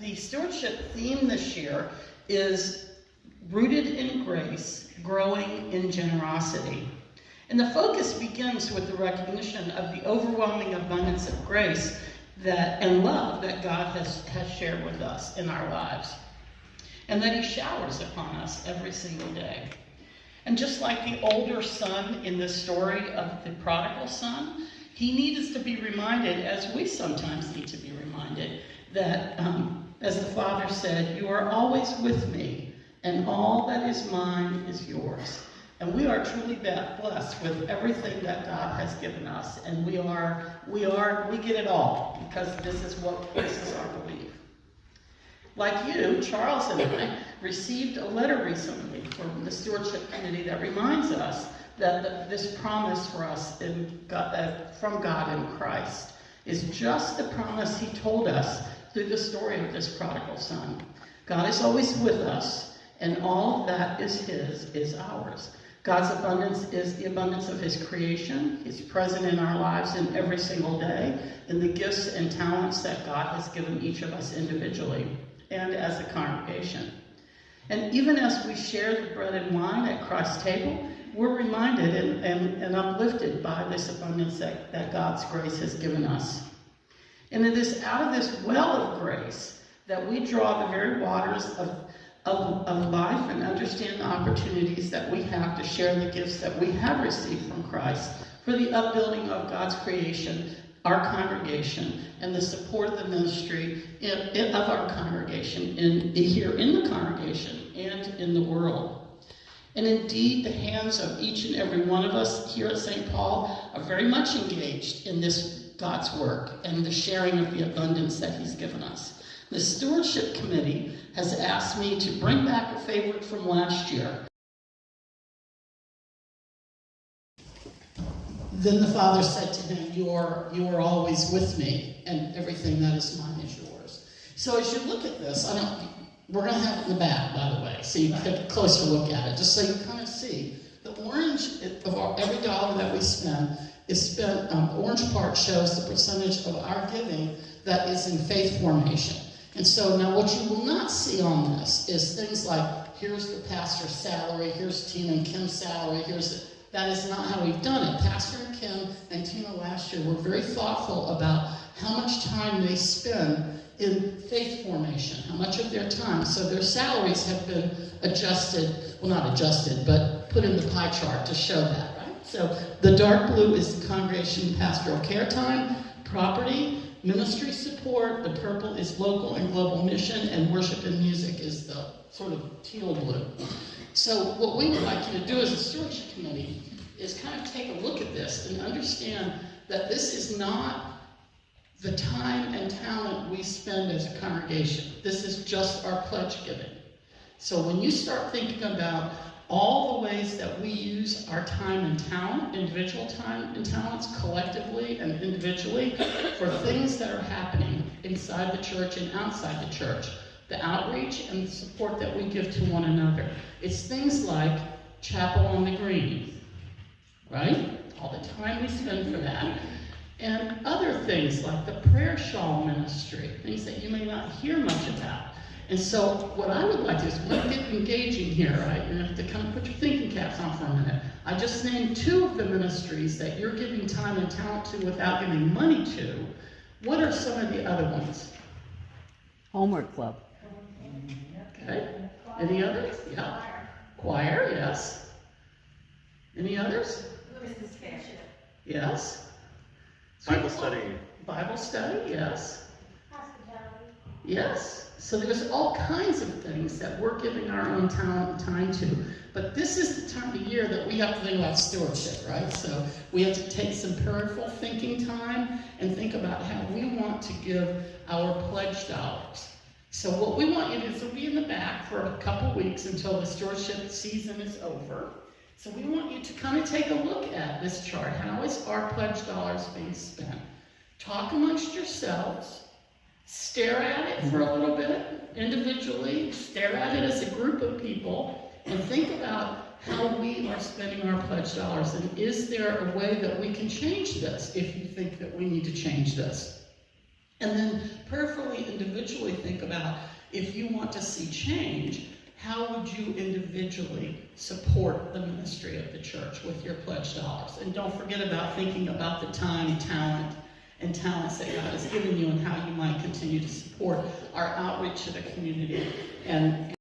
the stewardship theme this year is rooted in grace, growing in generosity. And the focus begins with the recognition of the overwhelming abundance of grace and love that God has shared with us in our lives, and that he showers upon us every single day. And just like the older son in the story of the prodigal son, he needs to be reminded, as we sometimes need to be reminded, that as the Father said, "You are always with me, and all that is mine is yours." And we are truly blessed with everything that God has given us, and we get it all, because this is our belief. Like you, Charles and I received a letter recently from the Stewardship Committee that reminds us that this promise for us from God in Christ is just the promise he told us through the story of this prodigal son. God is always with us, and all that is his is ours. God's abundance is the abundance of his creation. He's present in our lives in every single day, in the gifts and talents that God has given each of us individually and as a congregation. And even as we share the bread and wine at Christ's table, we're reminded and uplifted by this abundance that God's grace has given us. And it is out of this well of grace that we draw the very waters of life and understand the opportunities that we have to share the gifts that we have received from Christ for the upbuilding of God's creation, our congregation, and the support of the ministry of our congregation here in the congregation and in the world. And indeed, the hands of each and every one of us here at St. Paul are very much engaged in this God's work and the sharing of the abundance that he's given us. The Stewardship Committee has asked me to bring back a favorite from last year. Then the Father said to him, you are always with me, and everything that is mine is yours. So as you look at this, we're going to have it in the back, by the way, so you can take a closer look at it, just so you kind of see. The orange of every dollar that we spend is spent, the orange part shows the percentage of our giving that is in faith formation. And so now what you will not see on this is things like, here's the pastor's salary, here's Tina and Kim's salary, that is not how we've done it. Pastor and Kim and Tina last year were very thoughtful about how much time they spend in faith formation, how much of their time. So their salaries have been adjusted, well, not adjusted, but put in the pie chart to show that, right? So the dark blue is the congregation pastoral care time, property, ministry support. The purple is local and global mission, and worship and music is the sort of teal blue. So what we would like you to do as a stewardship committee is kind of take a look at this and understand that this is not the time and talent we spend as a congregation. This is just our pledge giving. So when you start thinking about all the ways that we use our time and talent, individual time and talents, collectively and individually, for things that are happening inside the church and outside the church, the outreach and the support that we give to one another. It's things like Chapel on the Green, right? All the time we spend for that. And other things like the prayer shawl ministry, things that you may not hear much about. And so what I would like to do is let's get engaging here, right? You have to kind of put your thinking caps on for a minute. I just named two of the ministries that you're giving time and talent to without giving money to. What are some of the other ones? Homework club. Okay. Any others? Yeah. Choir, yes. Any others? Christmas fashion. Yes. Bible study. Bible study, yes. Hospitality. Yes. So there's all kinds of things that we're giving our own talent and time to. But this is the time of year that we have to think about stewardship, right? So we have to take some prayerful thinking time and think about how we want to give our pledge dollars. So what we want you to do is we'll be in the back for a couple weeks until the stewardship season is over. So we want you to kind of take a look at this chart. How is our pledge dollars being spent? Talk amongst yourselves. Stare at it for a little bit individually. Stare at it as a group of people and think about how we are spending our pledge dollars. And is there a way that we can change this if you think that we need to change this? And then prayerfully, individually think about, if you want to see change, how would you individually support the ministry of the church with your pledged dollars? And don't forget about thinking about the time, talent, and talents that God has given you and how you might continue to support our outreach to the community and